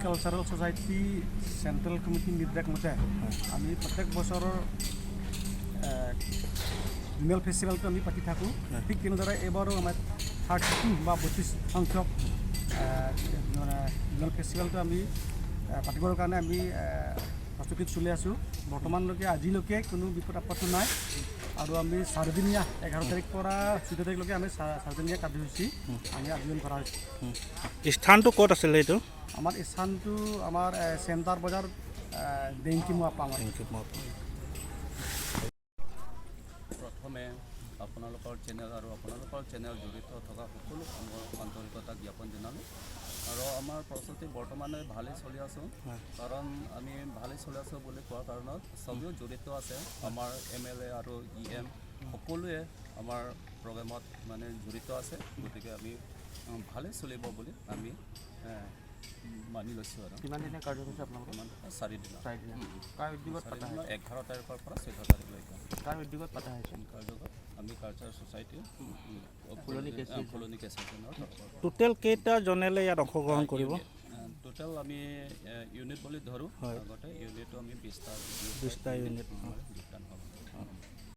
Cultural society central কমিটিৰ নিৰ্দেশ মতে আমি প্ৰত্যেক বছৰৰ এনুৱেল ফেষ্টিভেলটো আমি পাতি থাকোঁ। ঠিক তেনেদৰে এইবাৰো আমাৰ 32 বা 32 সংখ্যক মানে এনুৱেল ফেষ্টিভেলটো আমি পাতিবৰ কাৰণে আমি প্ৰস্তুতিত চলি আছোঁ। বৰ্তমানলৈকে আজিলৈকে কোনো বিপদ আপত্তি নাই আৰু আমি 4 দিনীয়া 11 তাৰিখ পৰা 14 তাৰিখলৈকে আমি 4 দিনীয়া কাৰ্যসূচী আমি আয়োজন কৰা হৈছে। স্থানটো ক'ত আছিলে এইটো? আমাৰ স্থানটো আমাৰ চেণ্টাৰ বজাৰ ডেংকিমুৱা পাম। প্ৰথমে আপোনালোকৰ চেনেল আৰু আপোনালোকৰ চেনেল জড়িত থকা সকলো আন্তৰিকতা জ্ঞাপন জনালোঁ আৰু আমাৰ প্ৰস্তুতি বৰ্তমানে ভালেই চলি আছোঁ। কাৰণ আমি ভালেই চলি আছোঁ বুলি কোৱাৰ কাৰণত চবেও জড়িত আছে। আমাৰ MLA আৰু EM সকলোৱে আমাৰ প্ৰগ্ৰেমত মানে জড়িত আছে। গতিকে আমি ভালেই চলিব বুলি আমি মানি লৈছোঁ আৰু। কিমান দিনীয়া কাৰ্যসূচী আপোনালোকৰ? 4 দিন। কাৰ উদ্যোগত পতা হৈছে? 11 তাৰিখৰ পৰা 14 তাৰিখলৈকে। কাৰ উদ্যোগত পতা হৈছে? আমি কালচাৰ ছ'চাইটি ফুলনি কেঁচা টোটেল কেইটা জনেলে ইয়াত অংশগ্ৰহণ কৰিব? টোটেল আমি ইউনিট বুলি ধৰোঁ। আগতে ইউনিটো আমি 20টা ইউনিট যোগদান হ'ব।